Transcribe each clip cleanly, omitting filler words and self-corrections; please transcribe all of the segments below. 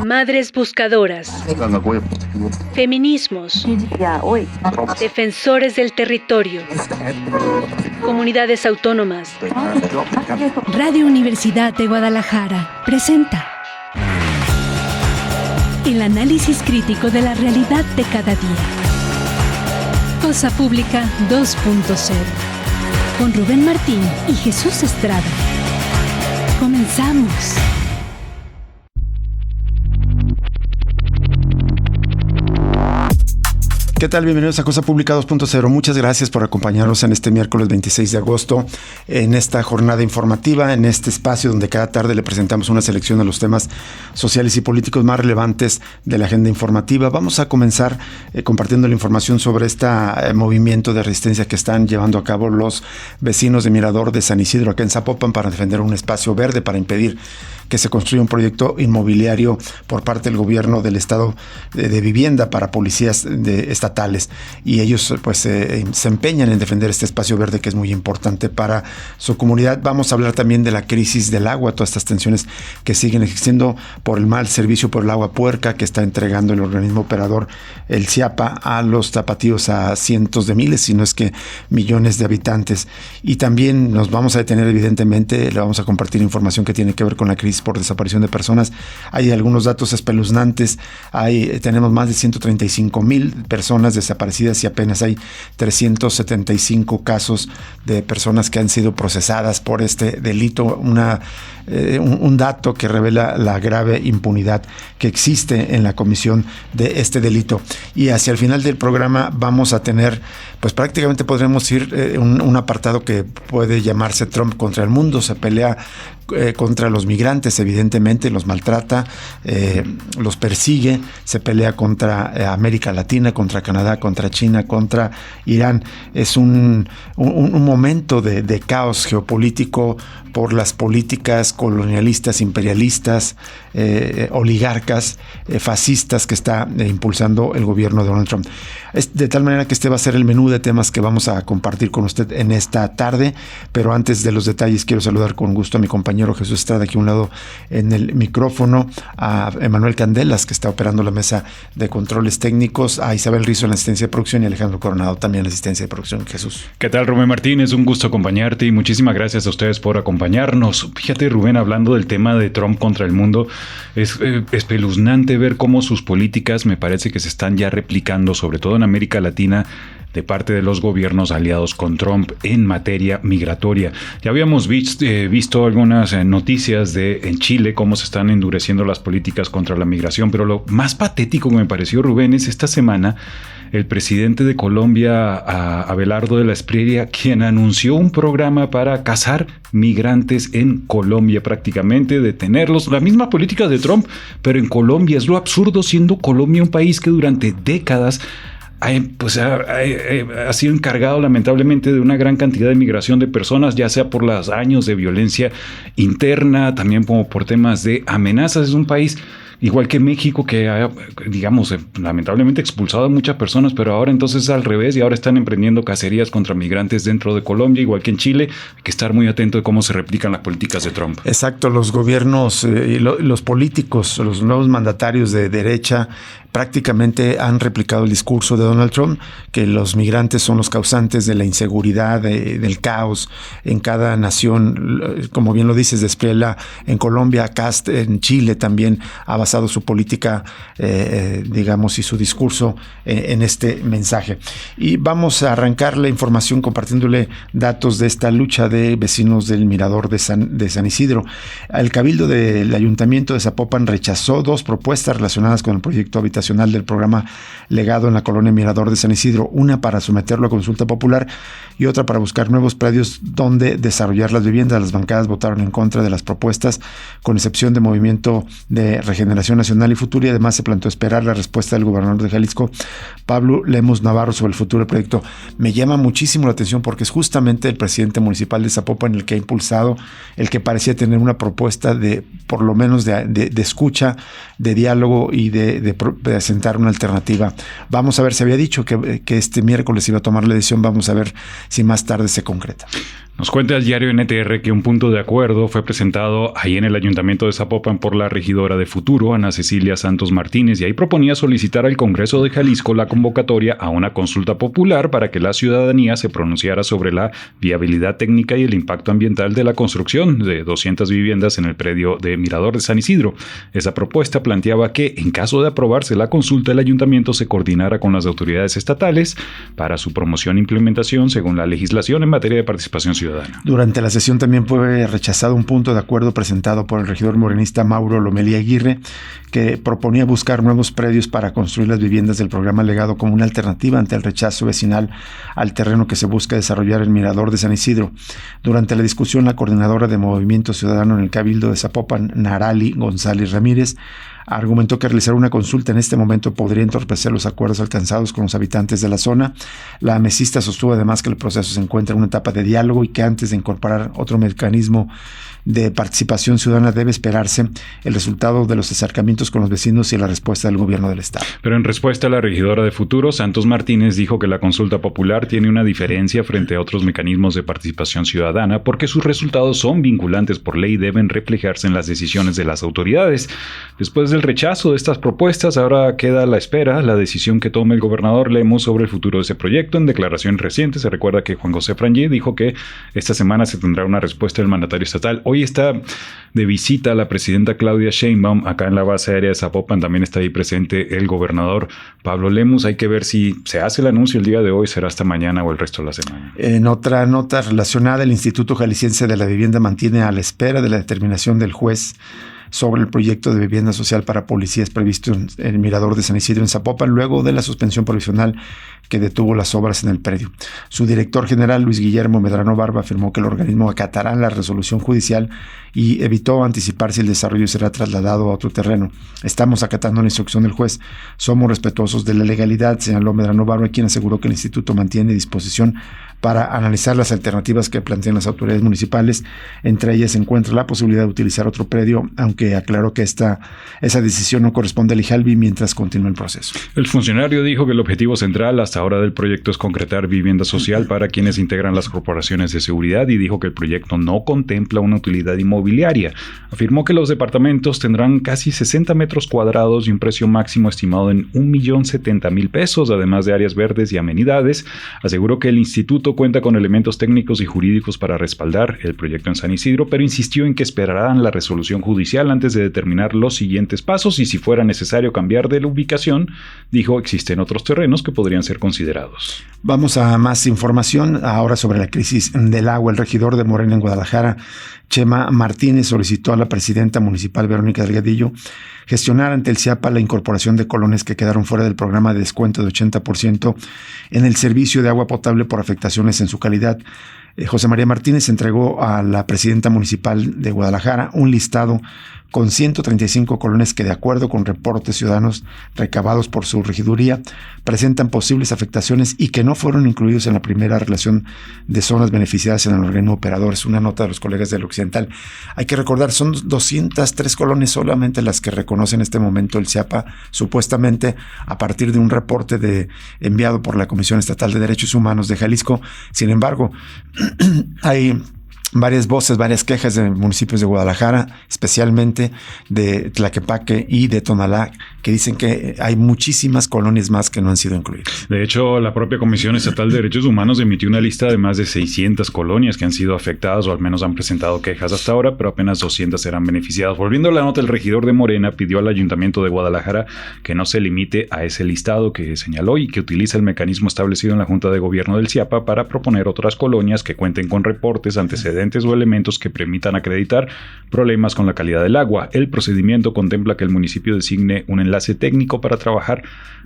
Madres buscadoras. Feminismos. Defensores del territorio. Comunidades autónomas. Radio Universidad de Guadalajara presenta el análisis crítico de la realidad de cada día. Cosa Pública 2.0 con Rubén Martín y Jesús Estrada. Comenzamos. ¿Qué tal? Bienvenidos a Cosa Pública 2.0. Muchas gracias por acompañarnos en este miércoles 26 de agosto, en esta jornada informativa, en este espacio donde cada tarde le presentamos una selección de los temas sociales y políticos más relevantes de la agenda informativa. Vamos a comenzar compartiendo la información sobre este movimiento de resistencia que están llevando a cabo los vecinos de Mirador de San Isidro, acá en Zapopan, para defender un espacio verde, para impedir que se construya un proyecto inmobiliario por parte del gobierno del estado de vivienda para policías estatales, y ellos pues se empeñan en defender este espacio verde que es muy importante para su comunidad. Vamos a hablar también de la crisis del agua, todas estas tensiones que siguen existiendo por el mal servicio por el agua puerca que está entregando el organismo operador, el CIAPA, a los tapatíos, a cientos de miles, si no es que millones de habitantes. Y también nos vamos a detener, evidentemente, le vamos a compartir información que tiene que ver con la crisis por desaparición de personas. Hay algunos datos espeluznantes. Tenemos más de 135,000 personas desaparecidas y apenas hay 375 casos de personas que han sido procesadas por este delito. Un dato que revela la grave impunidad que existe en la comisión de este delito. Y hacia el final del programa vamos a tener, pues prácticamente podremos ir un apartado que puede llamarse Trump contra el mundo. Se pelea contra los migrantes, evidentemente, los maltrata, los persigue, se pelea contra América Latina, contra Canadá, contra China, contra Irán. Es un momento de caos geopolítico por las políticas colonialistas, imperialistas, oligarcas, fascistas que está impulsando el gobierno de Donald Trump. Es de tal manera que este va a ser el menú de temas que vamos a compartir con usted en esta tarde, pero antes de los detalles quiero saludar con gusto a mi compañero Jesús Estrada, aquí a un lado en el micrófono, a Emanuel Candelas, que está operando la mesa de controles técnicos, a Isabel Rizo en la asistencia de producción y a Alejandro Coronado también en la asistencia de producción. Jesús. ¿Qué tal, Rubén Martín? Es un gusto acompañarte y muchísimas gracias a ustedes por acompañarnos. Fíjate, Rubén, hablando del tema de Trump contra el mundo, es espeluznante ver cómo sus políticas me parece que se están ya replicando, sobre todo en América Latina, de parte de los gobiernos aliados con Trump en materia migratoria. Ya habíamos visto algunas noticias en Chile, cómo se están endureciendo las políticas contra la migración, pero lo más patético que me pareció, Rubén, es esta semana el presidente de Colombia, Abelardo de la Espriella, quien anunció un programa para cazar migrantes en Colombia, prácticamente detenerlos. La misma política de Trump, pero en Colombia. Es lo absurdo, siendo Colombia un país que durante décadas ha sido encargado lamentablemente de una gran cantidad de migración de personas, ya sea por los años de violencia interna, también como por temas de amenazas. Es un país igual que México, que ha, digamos, lamentablemente expulsado a muchas personas, pero ahora entonces es al revés, y ahora están emprendiendo cacerías contra migrantes dentro de Colombia, igual que en Chile. Hay que estar muy atento de cómo se replican las políticas de Trump. Exacto, los gobiernos y los políticos, los nuevos mandatarios de derecha prácticamente han replicado el discurso de Donald Trump, que los migrantes son los causantes de la inseguridad, del caos en cada nación. Como bien lo dices, de Espriella en Colombia, Kast en Chile también ha basado su política, digamos, y su discurso en este mensaje. Y vamos a arrancar la información compartiéndole datos de esta lucha de vecinos del Mirador de San Isidro. El Cabildo del Ayuntamiento de Zapopan rechazó 2 propuestas relacionadas con el proyecto habitacional del programa Legado en la colonia Mirador de San Isidro, una para someterlo a consulta popular y otra para buscar nuevos predios donde desarrollar las viviendas. Las bancadas votaron en contra de las propuestas, con excepción de Movimiento de Regeneración Regeneración Nacional y Futuro, y además se planteó esperar la respuesta del gobernador de Jalisco, Pablo Lemus Navarro, sobre el futuro del proyecto. Me llama muchísimo la atención porque es justamente el presidente municipal de Zapopan el que ha impulsado, el que parecía tener una propuesta de, por lo menos, de escucha, de diálogo y de presentar una alternativa. Vamos a ver, se había dicho que este miércoles iba a tomar la decisión, vamos a ver si más tarde se concreta. Nos cuenta el diario NTR que un punto de acuerdo fue presentado ahí en el Ayuntamiento de Zapopan por la regidora de Futuro, Ana Cecilia Santos Martínez, y ahí proponía solicitar al Congreso de Jalisco la convocatoria a una consulta popular para que la ciudadanía se pronunciara sobre la viabilidad técnica y el impacto ambiental de la construcción de 200 viviendas en el predio de Mirador de San Isidro. Esa propuesta planteaba que, en caso de aprobarse la consulta, el ayuntamiento se coordinara con las autoridades estatales para su promoción e implementación según la legislación en materia de participación ciudadana. Durante la sesión también fue rechazado un punto de acuerdo presentado por el regidor morenista Mauro Lomelí Aguirre, que proponía buscar nuevos predios para construir las viviendas del programa Legado como una alternativa ante el rechazo vecinal al terreno que se busca desarrollar el Mirador de San Isidro. Durante la discusión, la coordinadora de Movimiento Ciudadano en el Cabildo de Zapopan, Narali González Ramírez, argumentó que realizar una consulta en este momento podría entorpecer los acuerdos alcanzados con los habitantes de la zona. La mesista sostuvo además que el proceso se encuentra en una etapa de diálogo y que antes de incorporar otro mecanismo de participación ciudadana debe esperarse el resultado de los acercamientos con los vecinos y la respuesta del gobierno del estado. Pero en respuesta, la regidora de Futuro, Santos Martínez, dijo que la consulta popular tiene una diferencia frente a otros mecanismos de participación ciudadana porque sus resultados son vinculantes por ley y deben reflejarse en las decisiones de las autoridades. Después del rechazo de estas propuestas, ahora queda a la espera la decisión que tome el gobernador Lemus sobre el futuro de ese proyecto. En declaraciones recientes se recuerda que Juan José Frangé dijo que esta semana se tendrá una respuesta del mandatario estatal. Hoy está de visita la presidenta Claudia Sheinbaum acá en la base aérea de Zapopan. También está ahí presente el gobernador Pablo Lemus. Hay que ver si se hace el anuncio el día de hoy, será hasta mañana o el resto de la semana. En otra nota relacionada, el Instituto Jalisciense de la Vivienda mantiene a la espera de la determinación del juez sobre el proyecto de vivienda social para policías previsto en el Mirador de San Isidro en Zapopan, luego de la suspensión provisional que detuvo las obras en el predio. Su director general, Luis Guillermo Medrano Barba, afirmó que el organismo acatará la resolución judicial y evitó anticipar si el desarrollo será trasladado a otro terreno. Estamos acatando la instrucción del juez. Somos respetuosos de la legalidad, señaló Medrano Barba, quien aseguró que el instituto mantiene disposición para analizar las alternativas que plantean las autoridades municipales. Entre ellas se encuentra la posibilidad de utilizar otro predio, aunque aclaró que esa decisión no corresponde al IJALBI mientras continúa el proceso. El funcionario dijo que el objetivo central hasta ahora del proyecto es concretar vivienda social para quienes integran las corporaciones de seguridad y dijo que el proyecto no contempla una utilidad inmobiliaria. Afirmó que los departamentos tendrán casi 60 metros cuadrados y un precio máximo estimado en $1,070,000 pesos, además de áreas verdes y amenidades. Aseguró que el instituto cuenta con elementos técnicos y jurídicos para respaldar el proyecto en San Isidro, pero insistió en que esperarán la resolución judicial antes de determinar los siguientes pasos y si fuera necesario cambiar de la ubicación. Dijo, existen otros terrenos que podrían ser considerados. Vamos a más información ahora sobre la crisis del agua. El regidor de Morena en Guadalajara, Chema Martínez, solicitó a la presidenta municipal Verónica Delgadillo gestionar ante el CIAPA la incorporación de colonias que quedaron fuera del programa de descuento de 80% en el servicio de agua potable por afectaciones en su calidad. José María Martínez entregó a la presidenta municipal de Guadalajara un listado con 135 colonias que, de acuerdo con reportes ciudadanos recabados por su regiduría, presentan posibles afectaciones y que no fueron incluidos en la primera relación de zonas beneficiadas en el organismo operador. Es una nota de los colegas del Occidental. Hay que recordar, son 203 colonias solamente las que reconoce en este momento el CIAPA, supuestamente a partir de un reporte enviado por la Comisión Estatal de Derechos Humanos de Jalisco. Sin embargo, hay varias voces, varias quejas de municipios de Guadalajara, especialmente de Tlaquepaque y de Tonalá, que dicen que hay muchísimas colonias más que no han sido incluidas. De hecho, la propia Comisión Estatal de Derechos Humanos emitió una lista de más de 600 colonias que han sido afectadas o al menos han presentado quejas hasta ahora, pero apenas 200 serán beneficiadas. Volviendo a la nota, el regidor de Morena pidió al Ayuntamiento de Guadalajara que no se limite a ese listado que señaló y que utilice el mecanismo establecido en la Junta de Gobierno del CIAPA para proponer otras colonias que cuenten con reportes, antecedentes antecedentes o elementos que permitan acreditar problemas con la calidad del agua. El procedimiento contempla que el municipio designe un enlace técnico para trabajar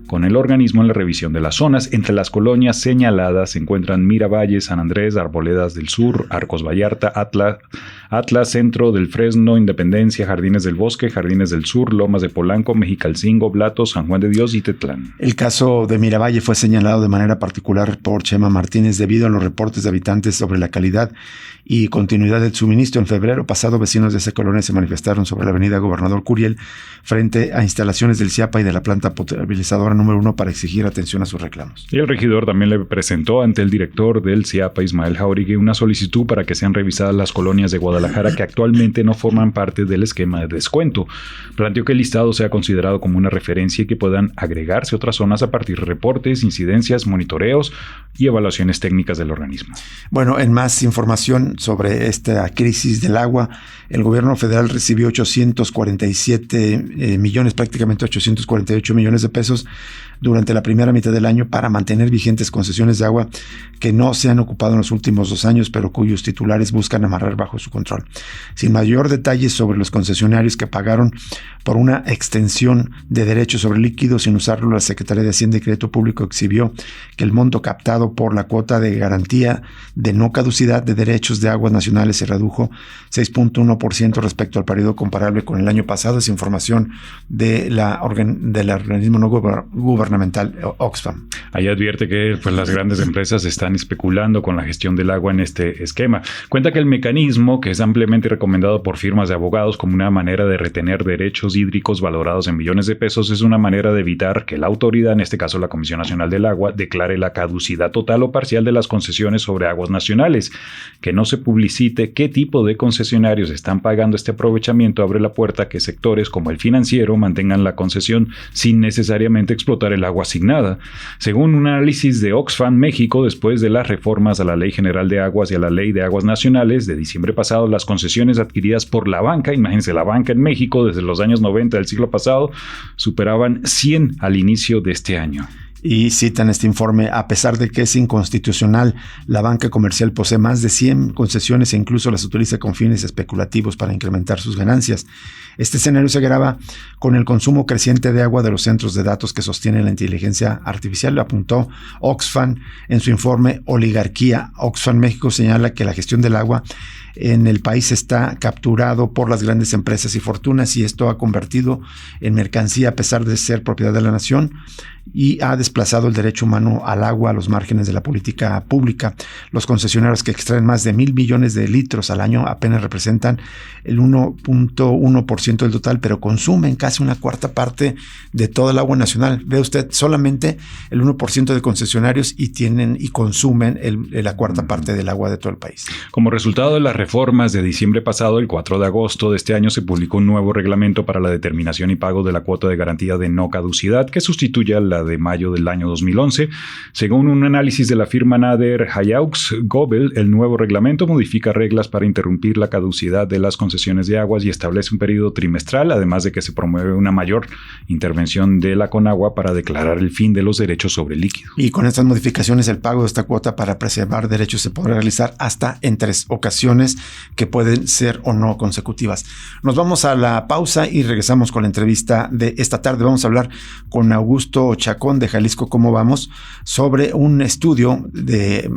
con el organismo en la revisión de las zonas. Entre las colonias señaladas se encuentran Miravalle, San Andrés, Arboledas del Sur, Arcos Vallarta, Atlas, Centro del Fresno, Independencia, Jardines del Bosque, Jardines del Sur, Lomas de Polanco, Mexicalcingo, Blato, San Juan de Dios y Tetlán. El caso de Miravalle fue señalado de manera particular por Chema Martínez debido a los reportes de habitantes sobre la calidad y continuidad del suministro. En febrero pasado, vecinos de esa colonia se manifestaron sobre la avenida Gobernador Curiel frente a instalaciones del CIAPA y de la planta potabilizadora número 1 para exigir atención a sus reclamos. Y el regidor también le presentó ante el director del CIAPA, Ismael Jauregui, una solicitud para que sean revisadas las colonias de Guadalajara que actualmente no forman parte del esquema de descuento. Planteó que el listado sea considerado como una referencia y que puedan agregarse otras zonas a partir de reportes, incidencias, monitoreos y evaluaciones técnicas del organismo. Bueno, en más información sobre esta crisis del agua, el gobierno federal recibió 847 millones, prácticamente 848 millones de pesos durante la primera mitad del año para mantener vigentes concesiones de agua que no se han ocupado en los últimos 2 años, pero cuyos titulares buscan amarrar bajo su control. Sin mayor detalle sobre los concesionarios que pagaron por una extensión de derechos sobre líquidos sin usarlo, la Secretaría de Hacienda y Crédito Público exhibió que el monto captado por la cuota de garantía de no caducidad de derechos de aguas nacionales se redujo 6.1% respecto al periodo comparable con el año pasado. Es información del organismo no gubernamental Oxfam. Ahí advierte que las grandes empresas están especulando con la gestión del agua en este esquema. Cuenta que el mecanismo, que es ampliamente recomendado por firmas de abogados como una manera de retener derechos hídricos valorados en millones de pesos, es una manera de evitar que la autoridad, en este caso la Comisión Nacional del Agua, declare la caducidad total o parcial de las concesiones sobre aguas nacionales. Que no se publicite qué tipo de concesionarios están pagando este aprovechamiento abre la puerta a que sectores como el financiero mantengan la concesión sin necesariamente explotar el agua asignada. Según un análisis de Oxfam México, después de las reformas a la Ley General de Aguas y a la Ley de Aguas Nacionales de diciembre pasado, las concesiones adquiridas por la banca, imagínense, la banca en México desde los años 90 del siglo pasado, superaban 100 al inicio de este año. Y citan este informe: a pesar de que es inconstitucional, la banca comercial posee más de 100 concesiones e incluso las utiliza con fines especulativos para incrementar sus ganancias. Este escenario se agrava con el consumo creciente de agua de los centros de datos que sostienen la inteligencia artificial, lo apuntó Oxfam en su informe Oligarquía. Oxfam México señala que la gestión del agua en el país está capturado por las grandes empresas y fortunas, y esto ha convertido en mercancía a pesar de ser propiedad de la nación, y ha desplazado el derecho humano al agua a los márgenes de la política pública. Los concesionarios que extraen más de 1,000 millones de litros al año apenas representan el 1.1% del total, pero consumen casi una cuarta parte de toda el agua nacional. Ve usted, solamente el 1% de concesionarios y consumen la cuarta parte del agua de todo el país. Como resultado de las reformas de diciembre pasado, el 4 de agosto de este año se publicó un nuevo reglamento para la determinación y pago de la cuota de garantía de no caducidad que sustituye a la de mayo del año 2011. Según un análisis de la firma Nader Hayaux Gobel, el nuevo reglamento modifica reglas para interrumpir la caducidad de las concesiones de aguas y establece un periodo trimestral, además de que se promueve una mayor intervención de la Conagua para declarar el fin de los derechos sobre el líquido. Y con estas modificaciones, el pago de esta cuota para preservar derechos se podrá realizar hasta en 3 ocasiones que pueden ser o no consecutivas. Nos vamos a la pausa y regresamos con la entrevista de esta tarde. Vamos a hablar con Augusto Chacón de Jalisco Cómo Vamos sobre un estudio de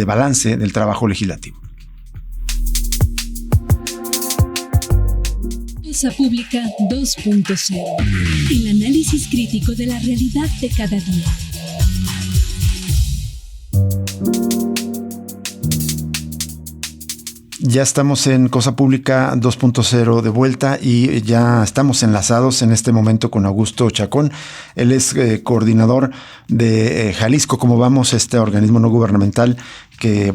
balance del trabajo legislativo. Cosa Pública 2.0. El análisis crítico de la realidad de cada día. Ya estamos en Cosa Pública 2.0 de vuelta y ya estamos enlazados en este momento con Augusto Chacón. Él es coordinador de Jalisco Cómo Vamos, este organismo no gubernamental que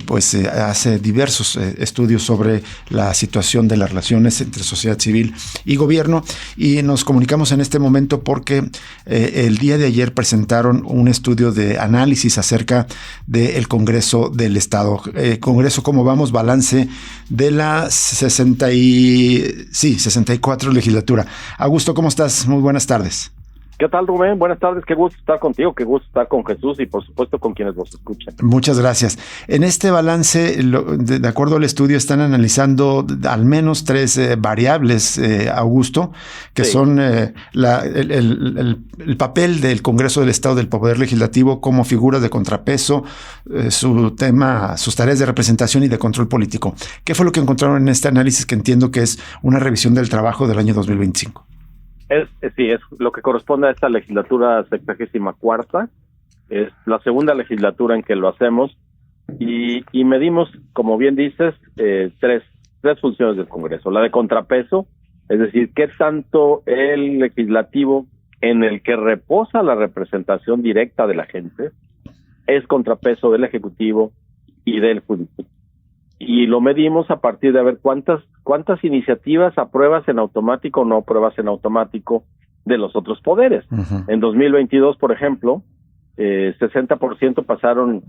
hace diversos estudios sobre la situación de las relaciones entre sociedad civil y gobierno, y nos comunicamos en este momento porque el día de ayer presentaron un estudio de análisis acerca del Congreso del Estado. Congreso Cómo Vamos, balance de la 64 legislatura. Augusto, ¿cómo estás? Muy buenas tardes. ¿Qué tal, Rubén? Buenas tardes, qué gusto estar contigo, qué gusto estar con Jesús y por supuesto con quienes nos escuchan. Muchas gracias. En este balance, de acuerdo al estudio, están analizando al menos 3 variables, Augusto, que son el papel del Congreso del Estado, del Poder Legislativo, como figura de contrapeso, sus tareas de representación y de control político. ¿Qué fue lo que encontraron en este análisis, que entiendo que es una revisión del trabajo del año 2025? Es lo que corresponde a esta legislatura 64ª, es la segunda legislatura en que lo hacemos y medimos, como bien dices, tres funciones del Congreso. La de contrapeso, es decir, qué tanto el legislativo, en el que reposa la representación directa de la gente, es contrapeso del Ejecutivo y del Judicial. Y lo medimos a partir de ver cuántas iniciativas apruebas en automático o no apruebas en automático de los otros poderes. Uh-huh. En 2022, por ejemplo, 60% pasaron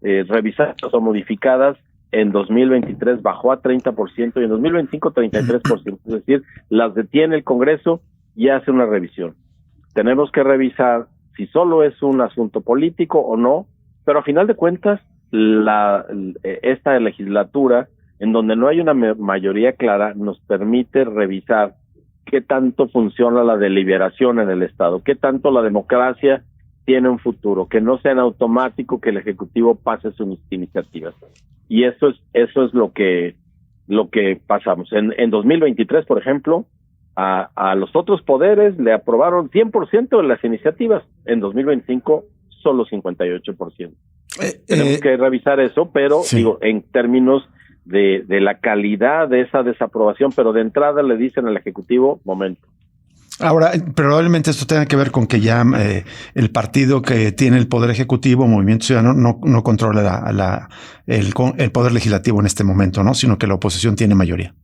revisadas o modificadas. En 2023 bajó a 30% y en 2025 33%. Es decir, las detiene el Congreso y hace una revisión. Tenemos que revisar si solo es un asunto político o no, pero a final de cuentas, esta legislatura, en donde no hay una mayoría clara, nos permite revisar qué tanto funciona la deliberación en el Estado, qué tanto la democracia tiene un futuro, que no sea en automático que el Ejecutivo pase sus iniciativas. Y eso es lo que pasamos. En 2023, por ejemplo, a los otros poderes le aprobaron 100% de las iniciativas. En 2025, solo 58%. Tenemos que revisar eso, pero sí, digo, en términos de la calidad de esa desaprobación, pero de entrada le dicen al Ejecutivo, momento. Ahora, probablemente esto tenga que ver con que ya el partido que tiene el Poder Ejecutivo, Movimiento Ciudadano, no controla el Poder Legislativo en este momento, ¿no? Sino que la oposición tiene mayoría.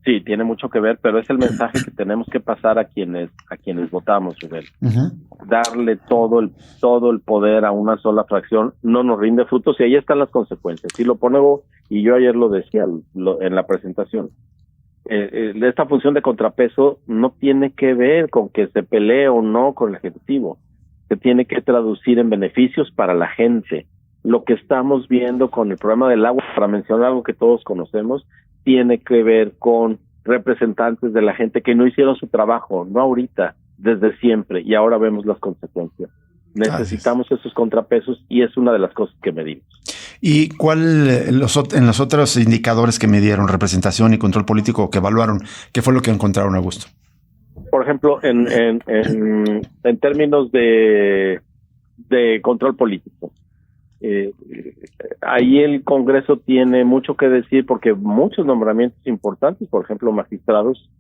Sí, tiene mucho que ver, pero es el mensaje que tenemos que pasar a quienes votamos, Rubén. Uh-huh. Darle todo el poder a una sola fracción no nos rinde frutos y ahí están las consecuencias. Sí lo pongo, y yo ayer lo decía en la presentación. Esta función de contrapeso no tiene que ver con que se pelee o no con el Ejecutivo. Se tiene que traducir en beneficios para la gente. Lo que estamos viendo con el problema del agua, para mencionar algo que todos conocemos, tiene que ver con representantes de la gente que no hicieron su trabajo, no ahorita, desde siempre, y ahora vemos las consecuencias. Necesitamos esos contrapesos y es una de las cosas que medimos. ¿Y en los otros indicadores que midieron, representación y control político, que evaluaron, qué fue lo que encontraron, Augusto? Por ejemplo, en términos de control político, ahí el Congreso tiene mucho que decir porque muchos nombramientos importantes, por ejemplo, magistrados,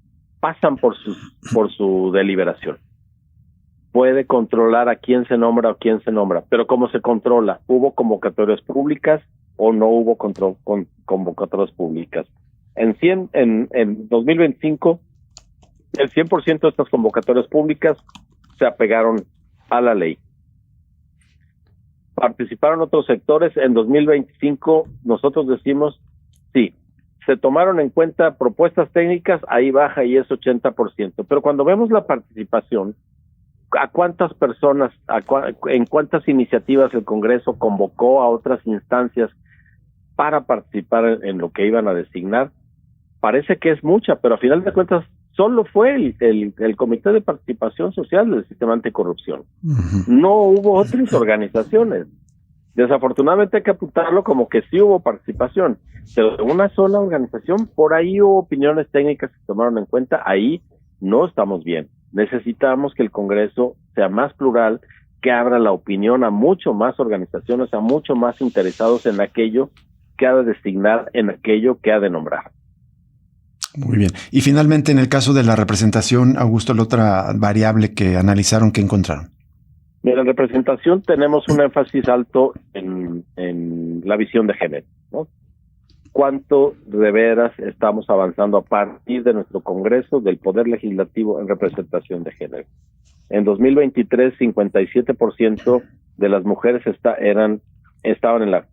pasan por su deliberación. Puede controlar a quién se nombra o quién se nombra, pero ¿cómo se controla? ¿Hubo convocatorias públicas o no hubo convocatorias públicas? En 2025, el 100% de estas convocatorias públicas se apegaron a la ley. Participaron otros sectores. En 2025 nosotros decimos, sí, se tomaron en cuenta propuestas técnicas, ahí baja y es 80%. Pero cuando vemos la participación, ¿a cuántas personas, en cuántas iniciativas el Congreso convocó a otras instancias para participar en lo que iban a designar? Parece que es mucha, pero a final de cuentas solo fue el Comité de Participación Social del Sistema Anticorrupción. Uh-huh. No hubo otras organizaciones. Desafortunadamente hay que apuntarlo como que sí hubo participación, pero de una sola organización, por ahí hubo opiniones técnicas que se tomaron en cuenta, ahí no estamos bien. Necesitamos que el Congreso sea más plural, que abra la opinión a mucho más organizaciones, a mucho más interesados en aquello que ha de designar, en aquello que ha de nombrar. Muy bien. Y finalmente, en el caso de la representación, Augusto, la otra variable que analizaron, ¿qué encontraron? Mira, en representación tenemos un énfasis alto en la visión de género, ¿no? ¿Cuánto de veras estamos avanzando a partir de nuestro Congreso, del Poder Legislativo, en representación de género? En 2023, 57% de las mujeres estaban en la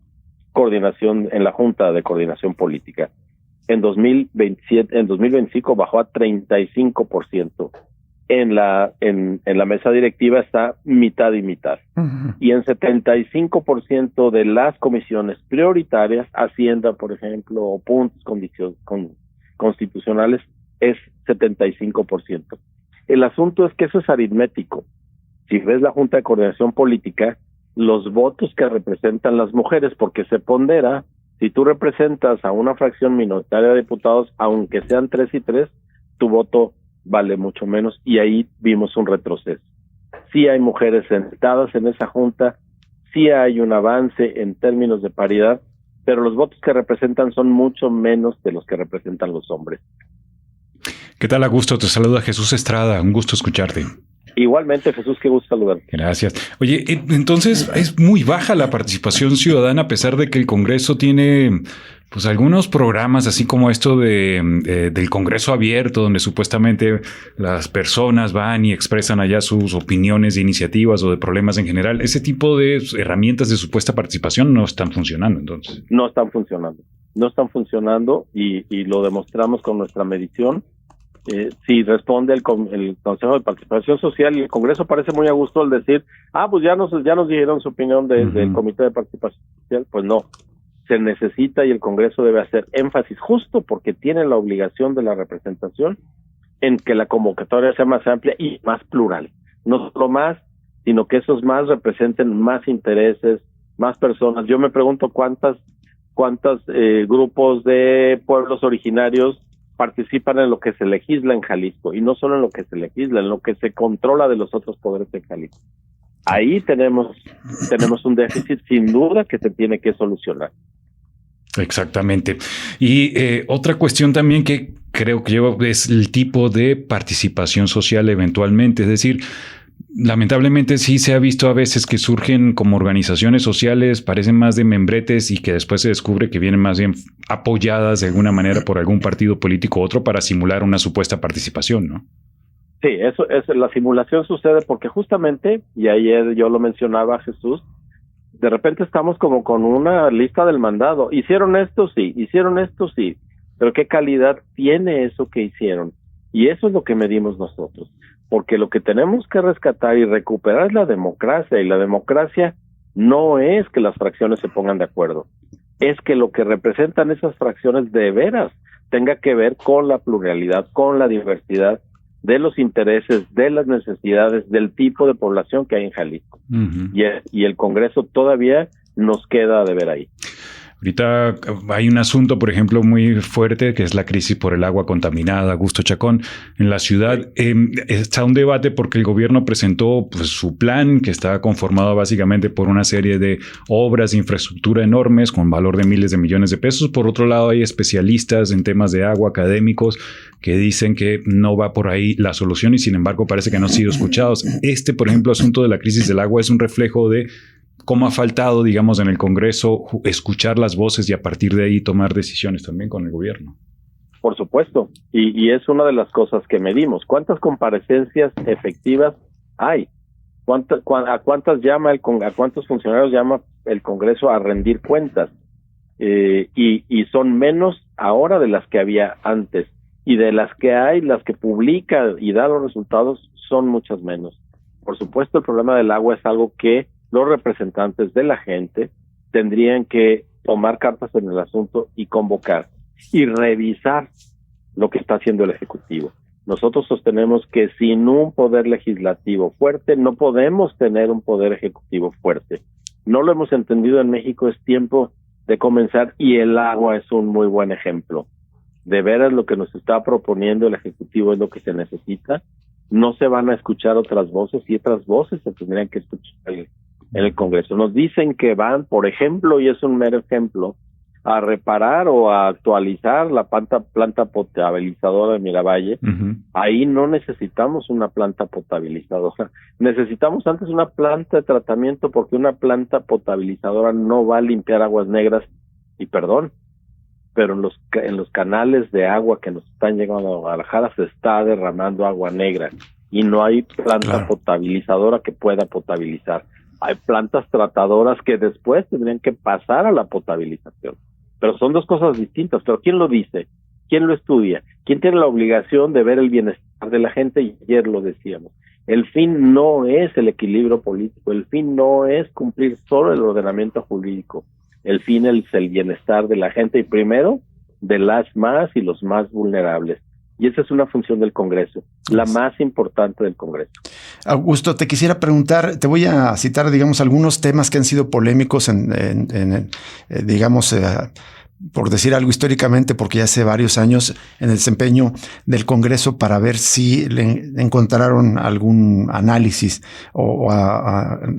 coordinación, en la Junta de Coordinación Política. En 2025 bajó a 35%. en la mesa directiva está mitad y mitad. Uh-huh. Y en 75% de las comisiones prioritarias, Hacienda, por ejemplo, o puntos constitucionales, es 75%. El asunto es que eso es aritmético. Si ves la Junta de Coordinación Política, los votos que representan las mujeres, porque se pondera, si tú representas a una fracción minoritaria de diputados, aunque sean 3 y 3, tu voto vale mucho menos, y ahí vimos un retroceso. Sí hay mujeres sentadas en esa junta, sí hay un avance en términos de paridad, pero los votos que representan son mucho menos de los que representan los hombres. ¿Qué tal, Augusto? Te saluda Jesús Estrada, un gusto escucharte. Igualmente, Jesús, qué gusto saludarte. Gracias. Oye, entonces es muy baja la participación ciudadana a pesar de que el Congreso tiene pues algunos programas así como esto del Congreso abierto, donde supuestamente las personas van y expresan allá sus opiniones de iniciativas o de problemas en general. Ese tipo de herramientas de supuesta participación no están funcionando, entonces. No están funcionando y lo demostramos con nuestra medición. Si responde el Consejo de Participación Social, y el Congreso parece muy a gusto al decir, pues ya nos dijeron su opinión del Comité de Participación Social. Pues no, se necesita, y el Congreso debe hacer énfasis, justo porque tiene la obligación de la representación, en que la convocatoria sea más amplia y más plural. No solo más, sino que esos más representen más intereses, más personas. Yo me pregunto cuántos grupos de pueblos originarios participan en lo que se legisla en Jalisco, y no solo en lo que se legisla, en lo que se controla de los otros poderes de Jalisco. Ahí tenemos un déficit sin duda que se tiene que solucionar. Exactamente. Y otra cuestión también que creo que lleva es el tipo de participación social eventualmente, es decir, lamentablemente sí se ha visto a veces que surgen como organizaciones sociales, parecen más de membretes, y que después se descubre que vienen más bien apoyadas de alguna manera por algún partido político u otro para simular una supuesta participación, ¿no? Sí, la simulación sucede porque justamente, y ayer yo lo mencionaba, Jesús, de repente estamos como con una lista del mandado. Hicieron esto, sí, pero ¿qué calidad tiene eso que hicieron? Y eso es lo que medimos nosotros. Porque lo que tenemos que rescatar y recuperar es la democracia, y la democracia no es que las fracciones se pongan de acuerdo, es que lo que representan esas fracciones de veras tenga que ver con la pluralidad, con la diversidad de los intereses, de las necesidades, del tipo de población que hay en Jalisco. Uh-huh. Y el Congreso todavía nos queda de ver ahí. Ahorita hay un asunto, por ejemplo, muy fuerte, que es la crisis por el agua contaminada, Augusto Chacón, en la ciudad. Está un debate porque el gobierno presentó pues, su plan, que está conformado básicamente por una serie de obras de infraestructura enormes con valor de miles de millones de pesos. Por otro lado, hay especialistas en temas de agua, académicos, que dicen que no va por ahí la solución, y sin embargo parece que no han sido escuchados. Por ejemplo, asunto de la crisis del agua es un reflejo de cómo ha faltado, digamos, en el Congreso escuchar las voces y a partir de ahí tomar decisiones también con el gobierno. Por supuesto, y es una de las cosas que medimos. ¿Cuántas comparecencias efectivas hay? ¿A cuántos funcionarios llama el Congreso a rendir cuentas? Y son menos ahora de las que había antes. Y de las que hay, las que publica y da los resultados, son muchas menos. Por supuesto, el problema del agua es algo que los representantes de la gente tendrían que tomar cartas en el asunto y convocar y revisar lo que está haciendo el Ejecutivo. Nosotros sostenemos que sin un poder legislativo fuerte no podemos tener un poder ejecutivo fuerte. No lo hemos entendido en México, es tiempo de comenzar, y el agua es un muy buen ejemplo. De veras, lo que nos está proponiendo el Ejecutivo es lo que se necesita. No se van a escuchar otras voces, y otras voces se tendrían que escuchar en el Congreso. Nos dicen que van, por ejemplo, y es un mero ejemplo, a reparar o a actualizar la planta potabilizadora de Miravalle. Uh-huh. Ahí no necesitamos una planta potabilizadora. Necesitamos antes una planta de tratamiento, porque una planta potabilizadora no va a limpiar aguas negras, y perdón, pero en los canales de agua que nos están llegando a Guadalajara se está derramando agua negra, y no hay planta potabilizadora que pueda potabilizar. Hay plantas tratadoras que después tendrían que pasar a la potabilización. Pero son dos cosas distintas. ¿Pero quién lo dice? ¿Quién lo estudia? ¿Quién tiene la obligación de ver el bienestar de la gente? Y ayer lo decíamos. El fin no es el equilibrio político, el fin no es cumplir solo el ordenamiento jurídico. El fin es el bienestar de la gente y primero de las más y los más vulnerables. Y esa es una función del Congreso, la más importante del Congreso. Augusto, te quisiera preguntar, te voy a citar, digamos, algunos temas que han sido polémicos por decir algo históricamente, porque ya hace varios años en el desempeño del Congreso para ver si le encontraron algún análisis o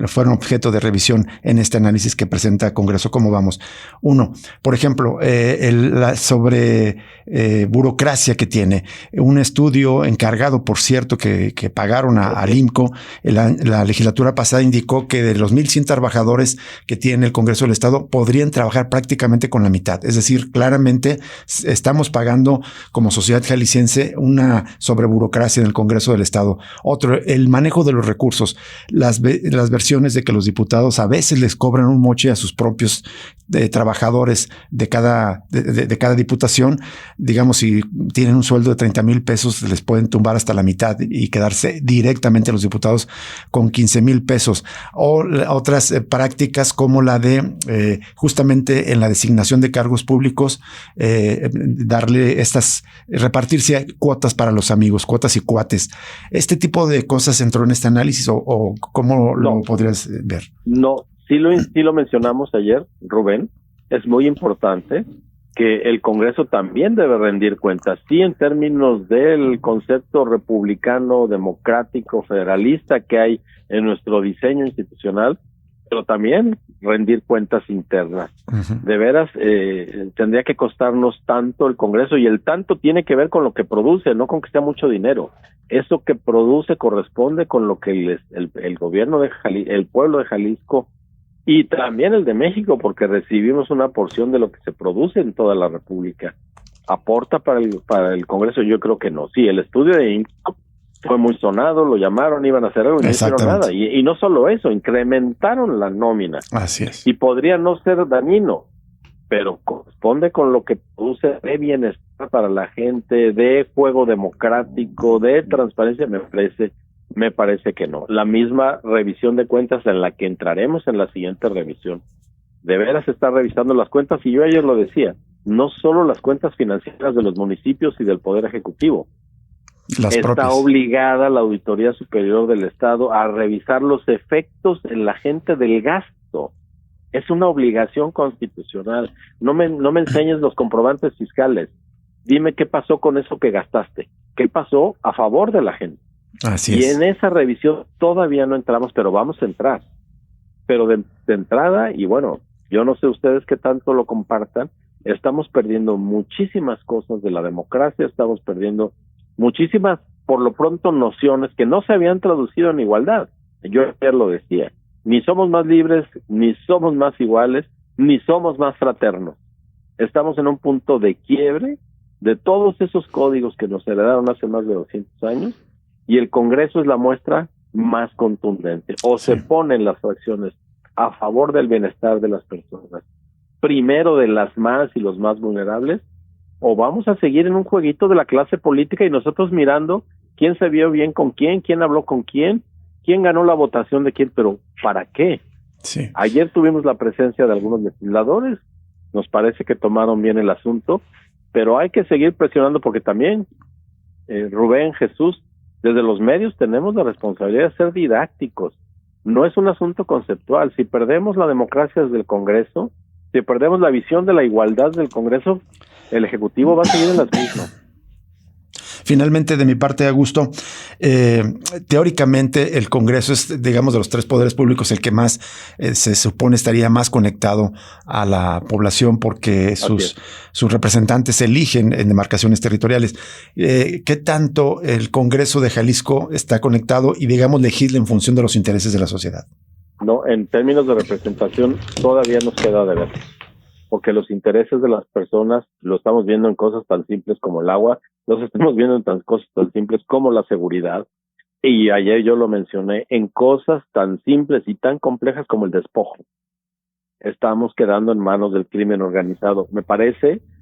fueron objeto de revisión en este análisis que presenta el Congreso. ¿Cómo vamos? Uno, por ejemplo, sobre burocracia que tiene. Un estudio encargado, por cierto, que pagaron al IMCO. La legislatura pasada indicó que de los 1,100 trabajadores que tiene el Congreso del Estado podrían trabajar prácticamente con la mitad. Es decir, claramente estamos pagando como sociedad jalisciense una sobreburocracia en el Congreso del Estado. Otro, el manejo de los recursos. Las versiones de que los diputados a veces les cobran un moche a sus propios trabajadores de cada diputación. Digamos, si tienen un sueldo de 30,000 pesos, les pueden tumbar hasta la mitad y quedarse directamente los diputados con 15,000 pesos. O otras prácticas como la de justamente en la designación de cargos públicos, repartirse cuotas para los amigos, cuotas y cuates. ¿Este tipo de cosas entró en este análisis o cómo lo podrías ver? No, sí lo mencionamos ayer, Rubén. Es muy importante que el Congreso también debe rendir cuentas, sí, en términos del concepto republicano, democrático, federalista que hay en nuestro diseño institucional, pero también rendir cuentas internas. Uh-huh. De veras, tendría que costarnos tanto el Congreso, y el tanto tiene que ver con lo que produce, no con que sea mucho dinero. Eso que produce corresponde con lo que el gobierno de el pueblo de Jalisco y también el de México, porque recibimos una porción de lo que se produce en toda la República. ¿Aporta para el Congreso? Yo creo que no. Sí, el estudio de INCO fue muy sonado, lo llamaron, iban a hacer algo y no hicieron nada. Y no solo eso, incrementaron la nómina. Así es. Y podría no ser dañino, pero corresponde con lo que produce de bienestar para la gente, de juego democrático, de transparencia, me parece que no. La misma revisión de cuentas en la que entraremos en la siguiente revisión. De veras está revisando las cuentas, y yo ayer lo decía, no solo las cuentas financieras de los municipios y del Poder Ejecutivo. Está obligada la Auditoría Superior del Estado a revisar los efectos en la gente del gasto. Es una obligación constitucional. No me enseñes los comprobantes fiscales. Dime qué pasó con eso que gastaste. ¿Qué pasó a favor de la gente? Así y es. En esa revisión todavía no entramos, pero vamos a entrar. Pero de entrada, y bueno, yo no sé ustedes qué tanto lo compartan, estamos perdiendo muchísimas cosas de la democracia, estamos perdiendo muchísimas, por lo pronto, nociones que no se habían traducido en igualdad. Yo ayer lo decía, ni somos más libres, ni somos más iguales, ni somos más fraternos. Estamos en un punto de quiebre de todos esos códigos que nos heredaron hace más de 200 años, y el Congreso es la muestra más contundente. O se ponen las acciones a favor del bienestar de las personas, primero de las más y los más vulnerables, o vamos a seguir en un jueguito de la clase política y nosotros mirando quién se vio bien con quién habló con quién ganó la votación de quién, pero ¿para qué? Sí. Ayer tuvimos la presencia de algunos legisladores, nos parece que tomaron bien el asunto, pero hay que seguir presionando porque también, Rubén, Jesús, desde los medios tenemos la responsabilidad de ser didácticos. No es un asunto conceptual. Si perdemos la democracia desde el Congreso, si perdemos la visión de la igualdad del Congreso, el Ejecutivo va a seguir en las mismas. Finalmente, de mi parte, Augusto, teóricamente el Congreso es, digamos, de los tres poderes públicos el que más se supone estaría más conectado a la población porque sus representantes se eligen en demarcaciones territoriales. ¿Qué tanto el Congreso de Jalisco está conectado y, digamos, legisla en función de los intereses de la sociedad? No, en términos de representación todavía nos queda de ver, porque los intereses de las personas lo estamos viendo en cosas tan simples como el agua, los estamos viendo en cosas tan simples como la seguridad, y ayer yo lo mencioné, en cosas tan simples y tan complejas como el despojo. Estamos quedando en manos del crimen organizado.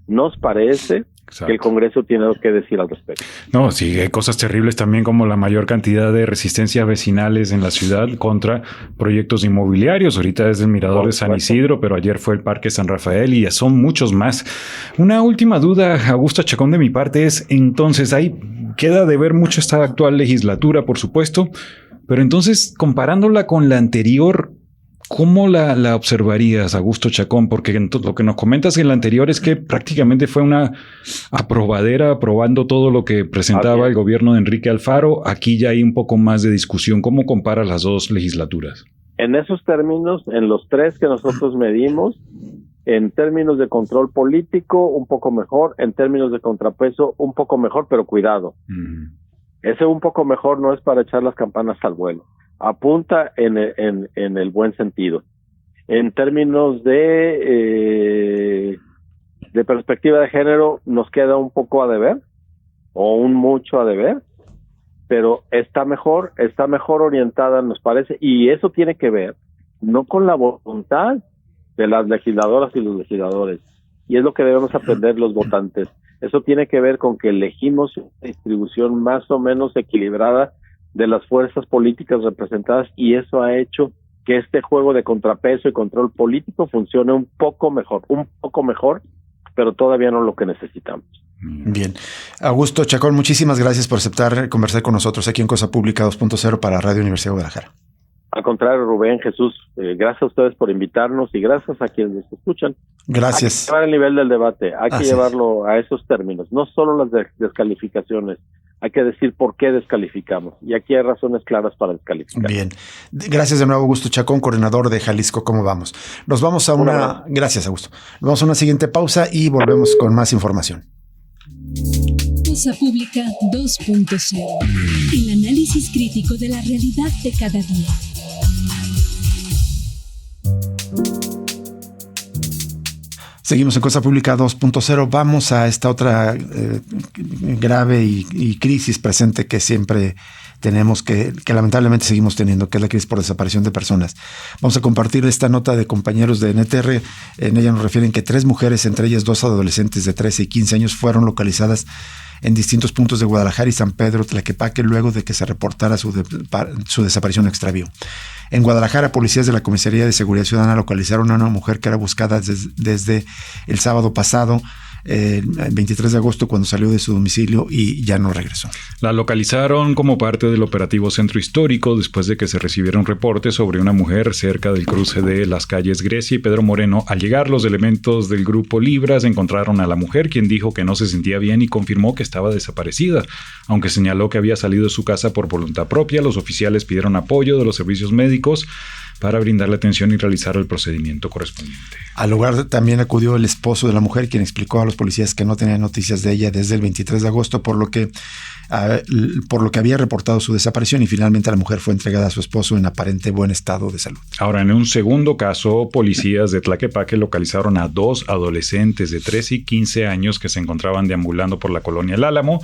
Nos parece Exacto. que el Congreso tiene que decir al respecto. No, sí, hay cosas terribles también como la mayor cantidad de resistencias vecinales en la ciudad contra proyectos inmobiliarios. Ahorita es el Mirador de San Isidro, pero ayer fue el Parque San Rafael y son muchos más. Una última duda, Augusto Chacón, de mi parte es, entonces, ahí queda de ver mucho esta actual legislatura, por supuesto, pero entonces, comparándola con la anterior, ¿cómo la observarías, Augusto Chacón? Porque lo que nos comentas en la anterior es que prácticamente fue una aprobadera, aprobando todo lo que presentaba el gobierno de Enrique Alfaro. Aquí ya hay un poco más de discusión. ¿Cómo comparas las dos legislaturas? En esos términos, en los tres que nosotros medimos, en términos de control político, un poco mejor, en términos de contrapeso, un poco mejor, pero cuidado. Ese un poco mejor no es para echar las campanas al vuelo. Apunta en el buen sentido. En términos de perspectiva de género, nos queda un poco a deber, o un mucho a deber, pero está mejor orientada, nos parece, y eso tiene que ver no con la voluntad de las legisladoras y los legisladores, y es lo que debemos aprender los votantes. Eso tiene que ver con que elegimos una distribución más o menos equilibrada de las fuerzas políticas representadas, y eso ha hecho que este juego de contrapeso y control político funcione un poco mejor, pero todavía no lo que necesitamos. Bien. Augusto Chacón, muchísimas gracias por aceptar conversar con nosotros aquí en Cosa Pública 2.0 para Radio Universidad de Guadalajara. Al contrario, Rubén, Jesús, gracias a ustedes por invitarnos y gracias a quienes nos escuchan. Gracias. Hay que llevar el nivel del debate, hay que llevarlo a esos términos, no solo las descalificaciones. Hay que decir por qué descalificamos. Y aquí hay razones claras para descalificar. Bien. Gracias de nuevo, Augusto Chacón, coordinador de Jalisco. ¿Cómo vamos? Nos vamos a una... Gracias, Augusto. Nos vamos a una siguiente pausa y volvemos con más información. Cosa Pública 2.0. El análisis crítico de la realidad de cada día. Seguimos en Cosa Pública 2.0. Vamos a esta otra grave y crisis presente que siempre tenemos, que lamentablemente seguimos teniendo, que es la crisis por desaparición de personas. Vamos a compartir esta nota de compañeros de NTR. En ella nos refieren que 3 mujeres, entre ellas 2 adolescentes de 13 y 15 años, fueron localizadas en distintos puntos de Guadalajara y San Pedro Tlaquepaque luego de que se reportara su desaparición o extravío. En Guadalajara, policías de la Comisaría de Seguridad Ciudadana localizaron a una mujer que era buscada desde el sábado pasado, el 23 de agosto, cuando salió de su domicilio y ya no regresó. La localizaron como parte del operativo Centro Histórico después de que se recibieron reportes sobre una mujer cerca del cruce de las calles Grecia y Pedro Moreno. Al llegar, los elementos del grupo Libras encontraron a la mujer, quien dijo que no se sentía bien y confirmó que estaba desaparecida. Aunque señaló que había salido de su casa por voluntad propia, los oficiales pidieron apoyo de los servicios médicos para brindarle atención y realizar el procedimiento correspondiente. Al lugar también acudió el esposo de la mujer, quien explicó a los policías que no tenía noticias de ella desde el 23 de agosto, por lo que había reportado su desaparición, y finalmente la mujer fue entregada a su esposo en aparente buen estado de salud. Ahora, en un segundo caso, policías de Tlaquepaque localizaron a 2 adolescentes de 13 y 15 años que se encontraban deambulando por la colonia El Álamo.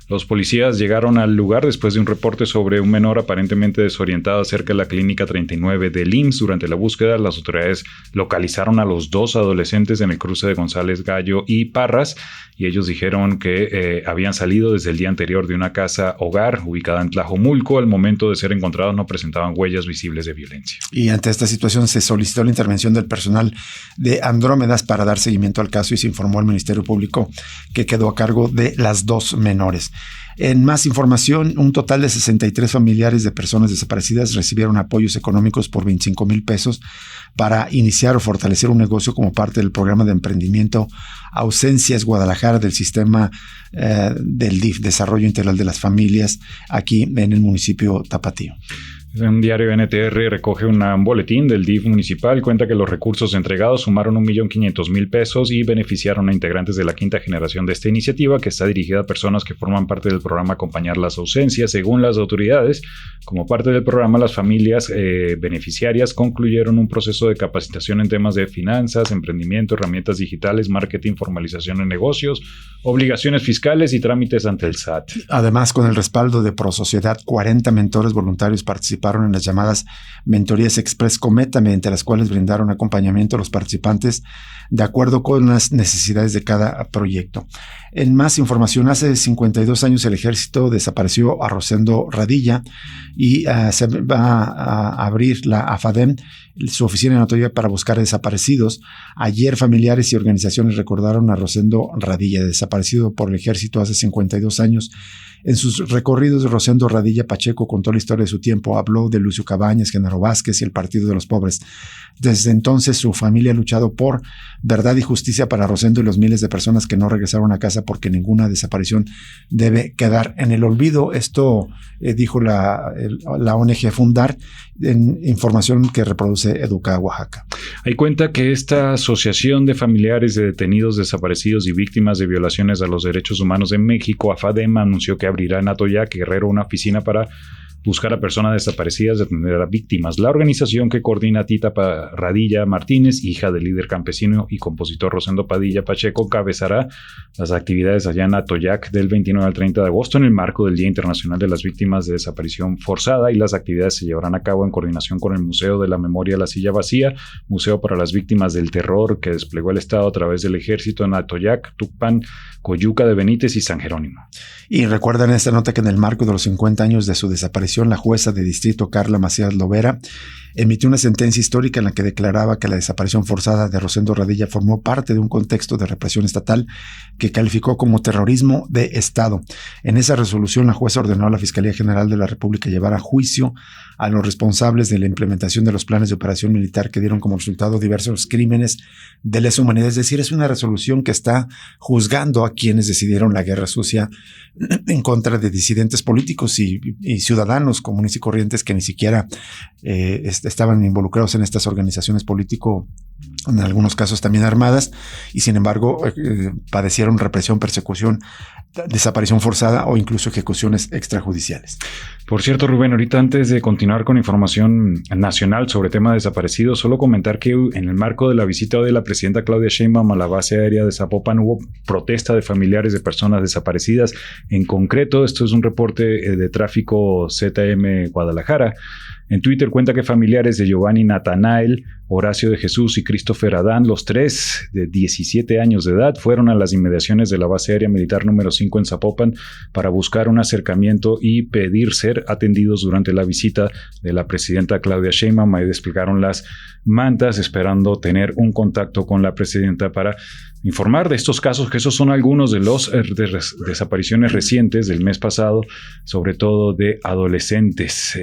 Los policías llegaron al lugar después de un reporte sobre un menor aparentemente desorientado cerca de la clínica 39 del IMSS. Durante la búsqueda, las autoridades localizaron a los 2 adolescentes en el cruce de González Gallo y Parras, y ellos dijeron que habían salido desde el día anterior de una casa hogar ubicada en Tlajomulco. Al momento de ser encontrados no presentaban huellas visibles de violencia. Y ante esta situación se solicitó la intervención del personal de Andrómedas para dar seguimiento al caso, y se informó al Ministerio Público que quedó a cargo de las 2 menores. En más información, un total de 63 familiares de personas desaparecidas recibieron apoyos económicos por 25,000 pesos para iniciar o fortalecer un negocio como parte del programa de emprendimiento Ausencias Guadalajara del sistema del DIF, Desarrollo Integral de las Familias, aquí en el municipio Tapatío. Un diario NTR recoge un boletín del DIF municipal, cuenta que los recursos entregados sumaron 1,500,000 pesos y beneficiaron a integrantes de la 5ª generación de esta iniciativa, que está dirigida a personas que forman parte del programa Acompañar las Ausencias. Según las autoridades, como parte del programa, las familias beneficiarias concluyeron un proceso de capacitación en temas de finanzas, emprendimiento, herramientas digitales, marketing, formalización de negocios, obligaciones fiscales y trámites ante el SAT. Además, con el respaldo de ProSociedad, 40 mentores voluntarios participaron participaron en las llamadas mentorías Express Cometa, mediante las cuales brindaron acompañamiento a los participantes de acuerdo con las necesidades de cada proyecto. En más información, hace 52 años el ejército desapareció a Rosendo Radilla y se va a abrir la AFADEM, su oficina en Atoyac, para buscar desaparecidos. Ayer familiares y organizaciones recordaron a Rosendo Radilla, desaparecido por el ejército hace 52 años. En sus recorridos, Rosendo Radilla Pacheco contó la historia de su tiempo, habló de Lucio Cabañas, Genaro Vázquez y el Partido de los Pobres. Desde entonces, su familia ha luchado por verdad y justicia para Rosendo y los miles de personas que no regresaron a casa, porque ninguna desaparición debe quedar en el olvido. Esto dijo la ONG Fundar, en información que reproduce Educa Oaxaca. Hay cuenta que esta Asociación de Familiares de Detenidos, Desaparecidos y Víctimas de Violaciones a los Derechos Humanos de México, AFADEM, anunció que abrirá en Atoyac, Guerrero, una oficina para buscar a personas desaparecidas y atender a víctimas. La organización, que coordina Tita Radilla Martínez, hija del líder campesino y compositor Rosendo Padilla Pacheco, encabezará las actividades allá en Atoyac del 29 al 30 de agosto en el marco del Día Internacional de las Víctimas de Desaparición Forzada, y las actividades se llevarán a cabo en coordinación con el Museo de la Memoria La Silla Vacía, Museo para las Víctimas del Terror que desplegó el Estado a través del Ejército en Atoyac, Tucpan, Coyuca de Benítez y San Jerónimo. Y recuerdan esta nota que en el marco de los 50 años de su desaparición, la jueza de distrito Carla Macías Lovera emitió una sentencia histórica en la que declaraba que la desaparición forzada de Rosendo Radilla formó parte de un contexto de represión estatal que calificó como terrorismo de Estado. En esa resolución, la jueza ordenó a la Fiscalía General de la República llevar a juicio a los responsables de la implementación de los planes de operación militar que dieron como resultado diversos crímenes de lesa humanidad. Es decir, es una resolución que está juzgando a quienes decidieron la guerra sucia en contra de disidentes políticos y ciudadanos comunes y corrientes que ni siquiera estaban involucrados en estas organizaciones político, en algunos casos también armadas, y sin embargo padecieron represión, persecución, desaparición forzada o incluso ejecuciones extrajudiciales. Por cierto, Rubén, ahorita antes de continuar con información nacional sobre tema de desaparecidos, solo comentar que en el marco de la visita de la presidenta Claudia Sheinbaum a la base aérea de Zapopan hubo protesta de familiares de personas desaparecidas. En concreto, esto es un reporte de Tráfico ZM Guadalajara. En Twitter cuenta que familiares de Giovanni Natanael, Horacio de Jesús y Christopher Adán, los tres de 17 años de edad, fueron a las inmediaciones de la base aérea militar número 5 en Zapopan para buscar un acercamiento y pedir ser atendidos durante la visita de la presidenta Claudia Sheinbaum. Ahí desplegaron las mantas esperando tener un contacto con la presidenta para informar de estos casos, que esos son algunos de los desapariciones recientes del mes pasado, sobre todo de adolescentes.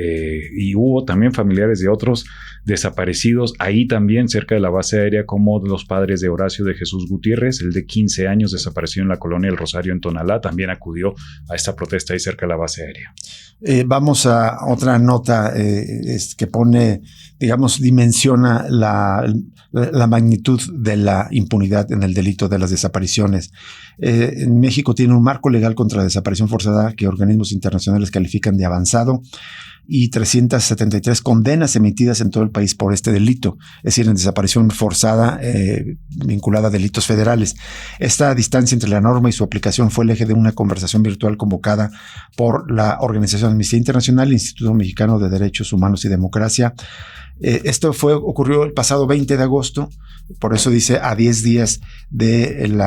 Y hubo también familiares de otros desaparecidos ahí también cerca de la base aérea, como los padres de Horacio de Jesús Gutiérrez, el de 15 años desaparecido en la colonia El Rosario en Tonalá, también acudió a esta protesta ahí cerca de la base aérea. Vamos a otra nota que pone, digamos, dimensiona la magnitud de la impunidad en el delito de las desapariciones. En México tiene un marco legal contra la desaparición forzada que organismos internacionales califican de avanzado, y 373 condenas emitidas en todo el país por este delito, es decir, en desaparición forzada vinculada a delitos federales. Esta distancia entre la norma y su aplicación fue el eje de una conversación virtual convocada por la Organización Amnistía Internacional, el Instituto Mexicano de Derechos Humanos y Democracia. Esto ocurrió el pasado 20 de agosto, por eso dice a 10 días del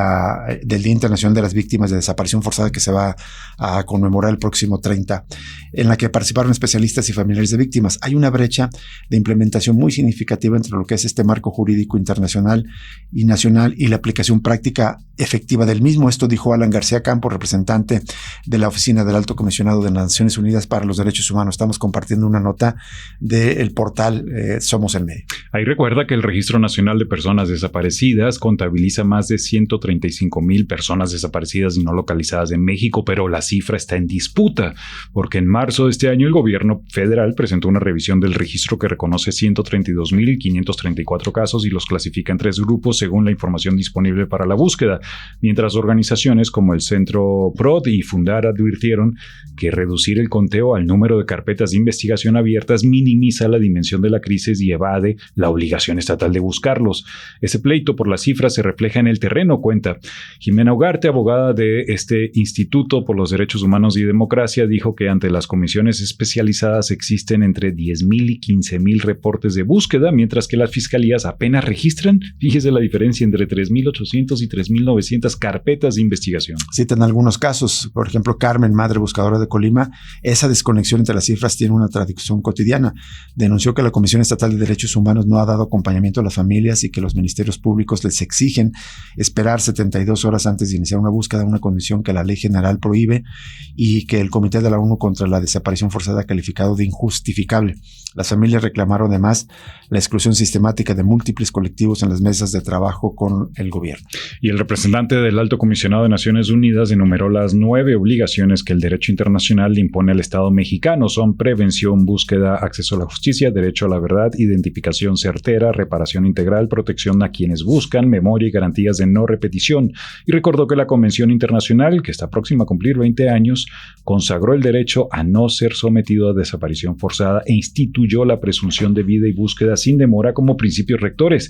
Día Internacional de las Víctimas de Desaparición Forzada, que se va a conmemorar el próximo 30, en la que participaron especialistas y familiares de víctimas. Hay una brecha de implementación muy significativa entre lo que es este marco jurídico internacional y nacional y la aplicación práctica efectiva del mismo. Esto dijo Alan García Campos, representante de la Oficina del Alto Comisionado de las Naciones Unidas para los Derechos Humanos. Estamos compartiendo una nota del portal Somos el Medio. Ahí recuerda que el Registro Nacional de Personas Desaparecidas contabiliza más de 135,000 personas desaparecidas y no localizadas en México, pero la cifra está en disputa, porque en marzo de este año el gobierno federal presentó una revisión del registro que reconoce 132,534 casos y los clasifica en 3 grupos según la información disponible para la búsqueda, mientras organizaciones como el Centro PROD y Fundar advirtieron que reducir el conteo al número de carpetas de investigación abiertas minimiza la dimensión de la crisis cicatrices y evade la obligación estatal de buscarlos. Ese pleito por las cifras se refleja en el terreno, cuenta. Jimena Ugarte, abogada de este Instituto por los Derechos Humanos y Democracia, dijo que ante las comisiones especializadas existen entre 10,000 y 15,000 reportes de búsqueda, mientras que las fiscalías apenas registran, fíjese la diferencia, entre 3,800 y 3,900 carpetas de investigación. Citan algunos casos, por ejemplo, Carmen, madre buscadora de Colima, esa desconexión entre las cifras tiene una traducción cotidiana. Denunció que la Comisión Estatal de Derechos Humanos no ha dado acompañamiento a las familias y que los ministerios públicos les exigen esperar 72 horas antes de iniciar una búsqueda, una condición que la ley general prohíbe y que el Comité de la ONU contra la Desaparición Forzada ha calificado de injustificable. Las familias reclamaron además la exclusión sistemática de múltiples colectivos en las mesas de trabajo con el gobierno. Y el representante del Alto Comisionado de Naciones Unidas enumeró las 9 obligaciones que el derecho internacional le impone al Estado mexicano. Son prevención, búsqueda, acceso a la justicia, derecho a la verdad, identificación certera, reparación integral, protección a quienes buscan, memoria y garantías de no repetición. Y recordó que la Convención Internacional, que está próxima a cumplir 20 años, consagró el derecho a no ser sometido a desaparición forzada e instituyó la presunción de vida y búsqueda sin demora como principios rectores.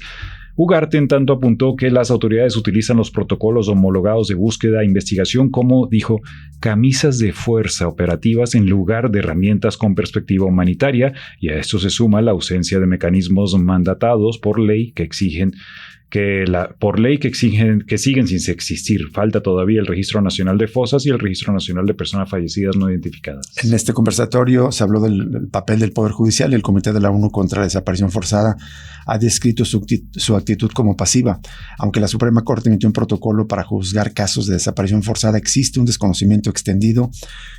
Ugarte, en tanto, apuntó que las autoridades utilizan los protocolos homologados de búsqueda e investigación como, dijo, camisas de fuerza operativas en lugar de herramientas con perspectiva humanitaria, y a esto se suma la ausencia de mecanismos mandatados por ley que siguen sin existir. Falta todavía el Registro Nacional de Fosas y el Registro Nacional de Personas Fallecidas No Identificadas. En este conversatorio se habló del papel del Poder Judicial y el Comité de la ONU contra la Desaparición Forzada ha descrito su actitud como pasiva. Aunque la Suprema Corte emitió un protocolo para juzgar casos de desaparición forzada, existe un desconocimiento extendido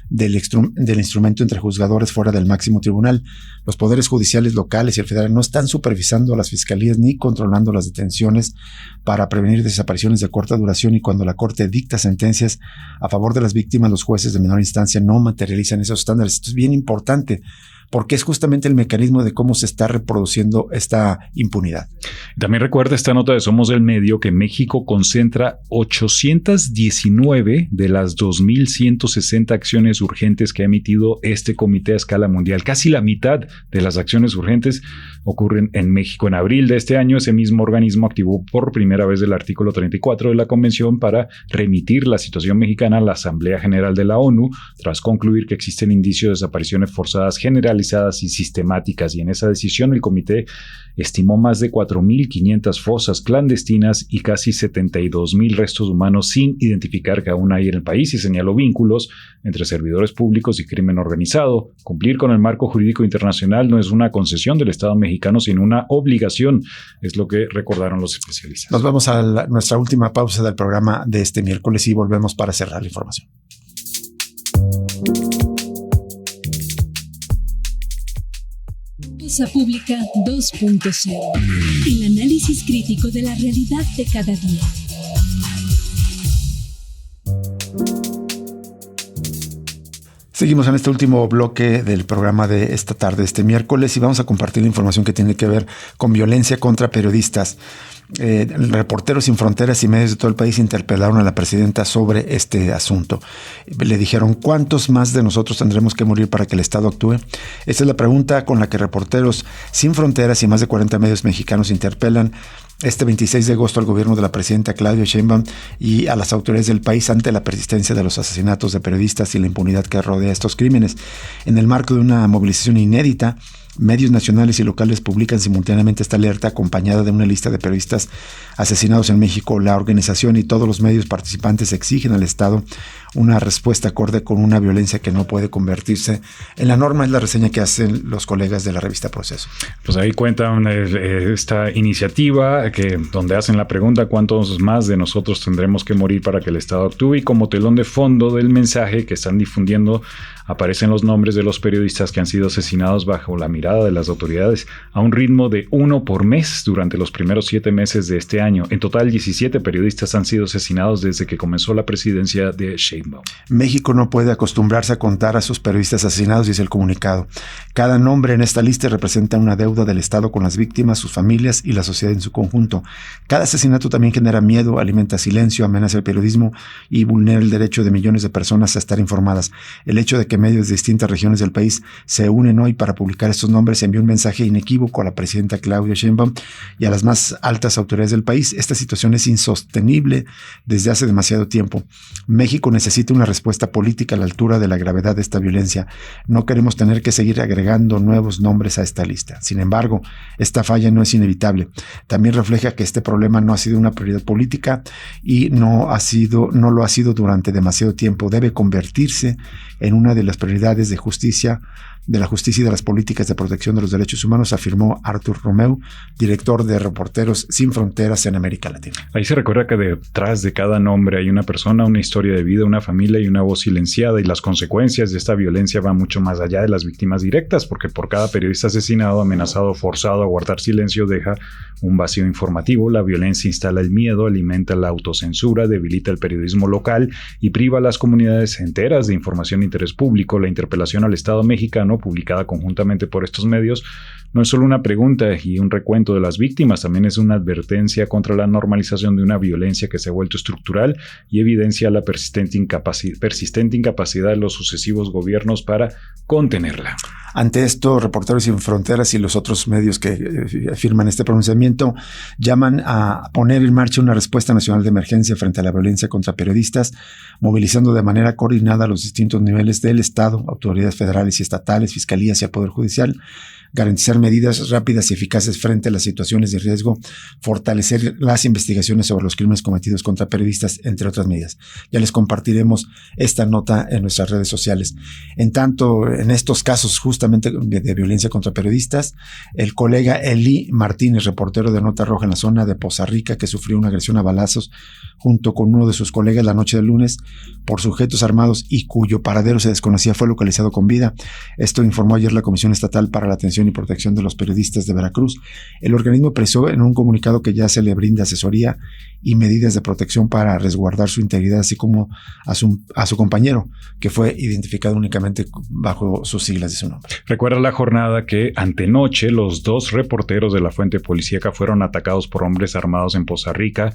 del instrumento entre juzgadores fuera del máximo tribunal. Los poderes judiciales locales y el federal no están supervisando a las fiscalías ni controlando las detenciones para prevenir desapariciones de corta duración, y cuando la Corte dicta sentencias a favor de las víctimas, los jueces de menor instancia no materializan esos estándares. Esto es bien importante porque es justamente el mecanismo de cómo se está reproduciendo esta impunidad. También recuerda esta nota de Somos del Medio que México concentra 819 de las 2,160 acciones urgentes que ha emitido este comité a escala mundial. Casi la mitad de las acciones urgentes ocurren en México. En abril de este año, ese mismo organismo activó por primera vez el artículo 34 de la Convención para remitir la situación mexicana a la Asamblea General de la ONU, tras concluir que existen indicios de desapariciones forzadas generalizadas y sistemáticas, y en esa decisión el comité estimó más de 4,500 fosas clandestinas y casi 72,000 restos humanos sin identificar que aún hay en el país, y señaló vínculos entre servidores públicos y crimen organizado. Cumplir con el marco jurídico internacional no es una concesión del Estado mexicano, sino una obligación, es lo que recordaron los especialistas. Nos vamos a nuestra última pausa del programa de este miércoles y volvemos para cerrar la información. Cosa Pública 2.0. El análisis crítico de la realidad de cada día. Seguimos en este último bloque del programa de esta tarde, este miércoles, y vamos a compartir la información que tiene que ver con violencia contra periodistas. Reporteros Sin Fronteras y medios de todo el país interpelaron a la presidenta sobre este asunto. Le dijeron: ¿cuántos más de nosotros tendremos que morir para que el Estado actúe? Esta es la pregunta con la que Reporteros Sin Fronteras y más de 40 medios mexicanos interpelan este 26 de agosto al gobierno de la presidenta Claudia Sheinbaum y a las autoridades del país ante la persistencia de los asesinatos de periodistas y la impunidad que rodea estos crímenes. En el marco de una movilización inédita, medios nacionales y locales publican simultáneamente esta alerta acompañada de una lista de periodistas asesinados en México. La organización y todos los medios participantes exigen al Estado una respuesta acorde con una violencia que no puede convertirse en la norma. Es la reseña que hacen los colegas de la revista Proceso. Pues ahí cuentan esta iniciativa donde hacen la pregunta: ¿cuántos más de nosotros tendremos que morir para que el Estado actúe? Y como telón de fondo del mensaje que están difundiendo aparecen los nombres de los periodistas que han sido asesinados bajo la mirada de las autoridades a un ritmo de 1 por mes durante los primeros 7 meses de este año. En total, 17 periodistas han sido asesinados desde que comenzó la presidencia de Sheinbaum. México no puede acostumbrarse a contar a sus periodistas asesinados, dice el comunicado. Cada nombre en esta lista representa una deuda del Estado con las víctimas, sus familias y la sociedad en su conjunto. Cada asesinato también genera miedo, alimenta silencio, amenaza el periodismo y vulnera el derecho de millones de personas a estar informadas. El hecho de que medios de distintas regiones del país se unen hoy para publicar estos nombres envía un mensaje inequívoco a la presidenta Claudia Sheinbaum y a las más altas autoridades del país. Esta situación es insostenible desde hace demasiado tiempo. México necesita una respuesta política a la altura de la gravedad de esta violencia. No queremos tener que seguir agregando nuevos nombres a esta lista. Sin embargo, esta falla no es inevitable. También refleja que este problema no ha sido una prioridad política y no lo ha sido durante demasiado tiempo. Debe convertirse en una de las prioridades de la justicia y de las políticas de protección de los derechos humanos, afirmó Artur Romeu, director de Reporteros Sin Fronteras en América Latina. Ahí se recuerda que detrás de cada nombre hay una persona, una historia de vida, una familia y una voz silenciada, y las consecuencias de esta violencia van mucho más allá de las víctimas directas, porque por cada periodista asesinado, amenazado, forzado a guardar silencio deja un vacío informativo. La violencia instala el miedo, alimenta la autocensura, debilita el periodismo local y priva a las comunidades enteras de información de interés público. La interpelación al Estado mexicano, publicada conjuntamente por estos medios, no es solo una pregunta y un recuento de las víctimas, también es una advertencia contra la normalización de una violencia que se ha vuelto estructural y evidencia la persistente incapacidad de los sucesivos gobiernos para contenerla. Ante esto, Reporteros Sin Fronteras y los otros medios que firman este pronunciamiento llaman a poner en marcha una respuesta nacional de emergencia frente a la violencia contra periodistas, movilizando de manera coordinada a los distintos niveles del Estado, autoridades federales y estatales, fiscalías y al Poder Judicial, garantizar medidas rápidas y eficaces frente a las situaciones de riesgo, fortalecer las investigaciones sobre los crímenes cometidos contra periodistas, entre otras medidas. Ya les compartiremos esta nota en nuestras redes sociales. En tanto, en estos casos justamente de violencia contra periodistas, el colega Eli Martínez, reportero de Nota Roja en la zona de Poza Rica, que sufrió una agresión a balazos junto con uno de sus colegas la noche del lunes por sujetos armados y cuyo paradero se desconocía, fue localizado con vida. Esto informó ayer la Comisión Estatal para la Atención y Protección de los Periodistas de Veracruz. El organismo expresó en un comunicado que ya se le brinda asesoría y medidas de protección para resguardar su integridad, así como a su compañero, que fue identificado únicamente bajo sus siglas de su nombre. Recuerda la jornada que antenoche los 2 reporteros de la fuente policíaca fueron atacados por hombres armados en Poza Rica.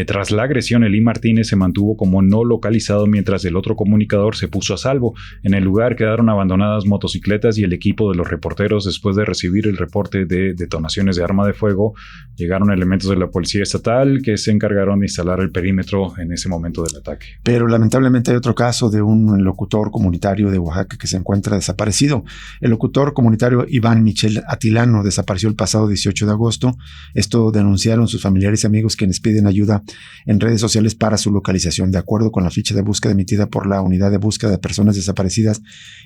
Tras la agresión, Eli Martínez se mantuvo como no localizado mientras el otro comunicador se puso a salvo. En el lugar quedaron abandonadas motocicletas y el equipo de los reporteros. Después de recibir el reporte de detonaciones de arma de fuego, llegaron elementos de la policía estatal que se encargaron de instalar el perímetro en ese momento del ataque. Pero lamentablemente hay otro caso de un locutor comunitario de Oaxaca que se encuentra desaparecido. El locutor comunitario Iván Michel Atilano desapareció el pasado 18 de agosto. Esto denunciaron sus familiares y amigos, quienes piden ayuda en redes sociales para su localización. De acuerdo con la ficha de búsqueda emitida por la Unidad de Búsqueda de Personas Desaparecidas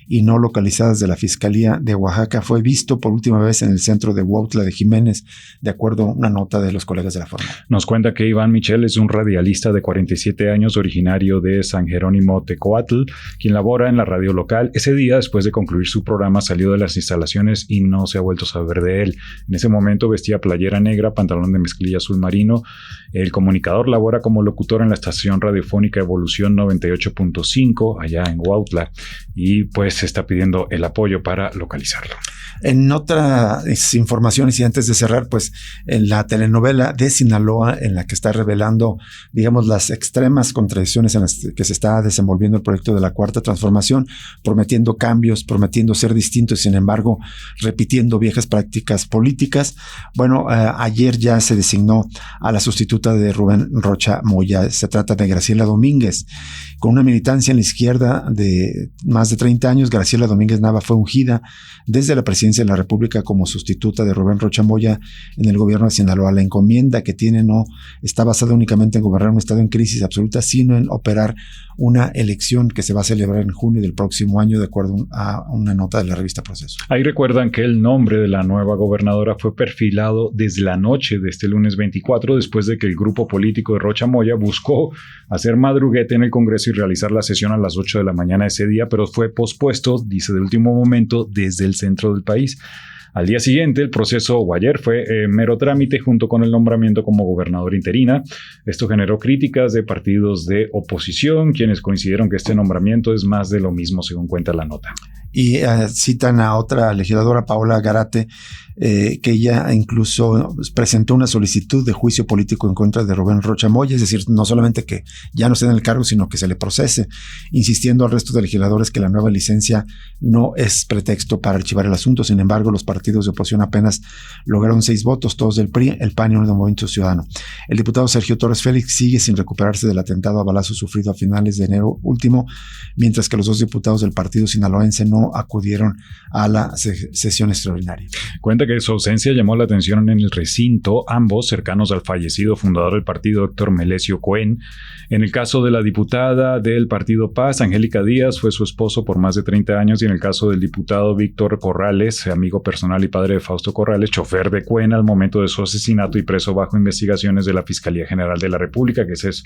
y No Localizadas de la Fiscalía de Oaxaca, fue visto por última vez en el centro de Huautla de Jiménez, de acuerdo a una nota de los colegas de la Forma. Nos cuenta que Iván Michel es un radialista de 47 años, originario de San Jerónimo Tecoatl, quien labora en la radio local. Ese día, después de concluir su programa, salió de las instalaciones y no se ha vuelto a saber de él. En ese momento vestía playera negra, pantalón de mezclilla azul marino. El comunicador labora como locutor en la estación radiofónica Evolución 98.5 allá en Huautla y pues se está pidiendo el apoyo para localizarlo. En otras informaciones y antes de cerrar, pues en la telenovela de Sinaloa, en la que está revelando, digamos, las extremas contradicciones en las que se está desenvolviendo el proyecto de la Cuarta Transformación, prometiendo cambios, prometiendo ser distintos, sin embargo, repitiendo viejas prácticas políticas. Bueno, ayer ya se designó a la sustituta de Rubén Rocha Moya. Se trata de Graciela Domínguez. Con una militancia en la izquierda de más de 30 años, Graciela Domínguez Nava fue ungida desde la presidencia de la República como sustituta de Rubén Rocha Moya en el gobierno de Sinaloa. La encomienda que tiene no está basada únicamente en gobernar un estado en crisis absoluta, sino en operar una elección que se va a celebrar en junio del próximo año, de acuerdo a una nota de la revista Proceso. Ahí recuerdan que el nombre de la nueva gobernadora fue perfilado desde la noche de este lunes 24, después de que el grupo político de Rocha Moya buscó hacer madruguete en el Congreso y realizar la sesión a las 8 de la mañana ese día, pero fue pospuesto, dice, de último momento desde el centro del país. Al día siguiente, el proceso, o ayer, fue mero trámite junto con el nombramiento como gobernadora interina. Esto generó críticas de partidos de oposición, quienes coincidieron que este nombramiento es más de lo mismo, según cuenta la nota. Y citan a otra legisladora, Paola Garate, que ella incluso presentó una solicitud de juicio político en contra de Rubén Rocha Moya, es decir, no solamente que ya no esté en el cargo, sino que se le procese, insistiendo al resto de legisladores que la nueva licencia no es pretexto para archivar el asunto. Sin embargo, los partidos de oposición apenas lograron 6 votos, todos del PRI, el PAN y uno del Movimiento Ciudadano. El diputado Sergio Torres Félix sigue sin recuperarse del atentado a balazos sufrido a finales de enero último, mientras que los 2 diputados del partido sinaloense no acudieron a la sesión extraordinaria. Cuenta que su ausencia llamó la atención en el recinto, ambos cercanos al fallecido fundador del partido, Héctor Melesio Cohen. En el caso de la diputada del Partido Paz, Angélica Díaz, fue su esposo por más de 30 años, y en el caso del diputado Víctor Corrales, amigo personal y padre de Fausto Corrales, chofer de Cohen al momento de su asesinato y preso bajo investigaciones de la Fiscalía General de la República, que ese es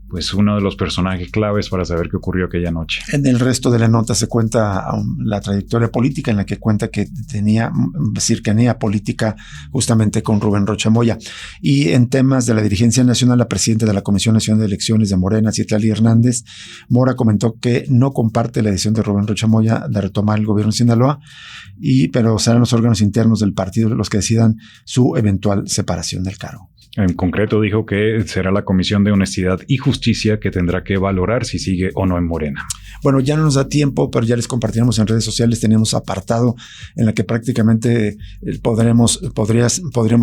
pues uno de los personajes claves para saber qué ocurrió aquella noche. En el resto de la nota se cuenta la trayectoria política, en la que cuenta que tenía cercanía política justamente con Rubén Rocha Moya. Y en temas de la dirigencia nacional, la presidenta de la Comisión Nacional de Elecciones de Morena, Citlali Hernández Mora, comentó que no comparte la decisión de Rubén Rocha Moya de retomar el gobierno de Sinaloa, pero serán los órganos internos del partido los que decidan su eventual separación del cargo. En concreto, dijo que será la Comisión de Honestidad y Justicia que tendrá que valorar si sigue o no en Morena. Bueno, ya no nos da tiempo, pero ya les compartiremos en redes sociales. Tenemos apartado en la que prácticamente podríamos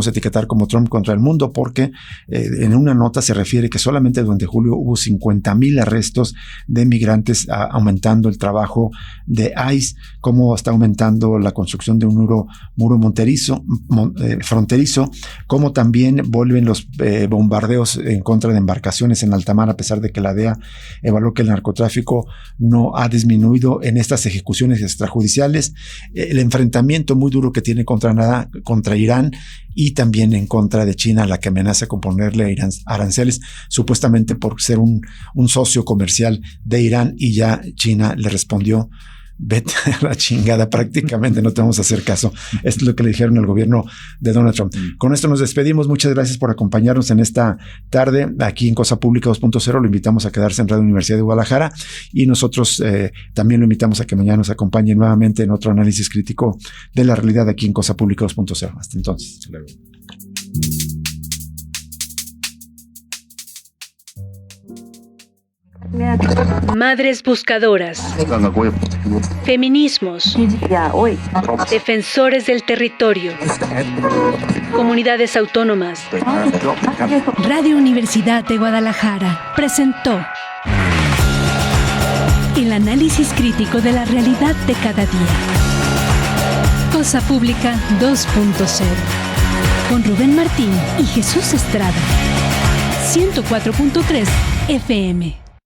etiquetar como Trump contra el mundo, porque en una nota se refiere que solamente durante julio hubo 50,000 arrestos de migrantes, aumentando el trabajo de ICE, cómo está aumentando la construcción de un muro fronterizo, cómo también vuelven los bombardeos en contra de embarcaciones en alta mar, a pesar de que la DEA evaluó que el narcotráfico no ha disminuido en estas ejecuciones extrajudiciales. El enfrentamiento muy duro que tiene contra Irán, y también en contra de China, la que amenaza con ponerle aranceles, supuestamente por ser un socio comercial de Irán, y ya China le respondió: vete a la chingada, prácticamente no te vamos a hacer caso. Esto es lo que le dijeron al gobierno de Donald Trump. Con esto nos despedimos. Muchas gracias por acompañarnos en esta tarde aquí en Cosa Pública 2.0. Lo invitamos a quedarse en Radio Universidad de Guadalajara, y nosotros también lo invitamos a que mañana nos acompañe nuevamente en otro análisis crítico de la realidad aquí en Cosa Pública 2.0. Hasta entonces. Hasta luego. Madres buscadoras, feminismos, defensores del territorio, comunidades autónomas. Radio Universidad de Guadalajara presentó el análisis crítico de la realidad de cada día. Cosa Pública 2.0 con Rubén Martín y Jesús Estrada. 104.3 FM.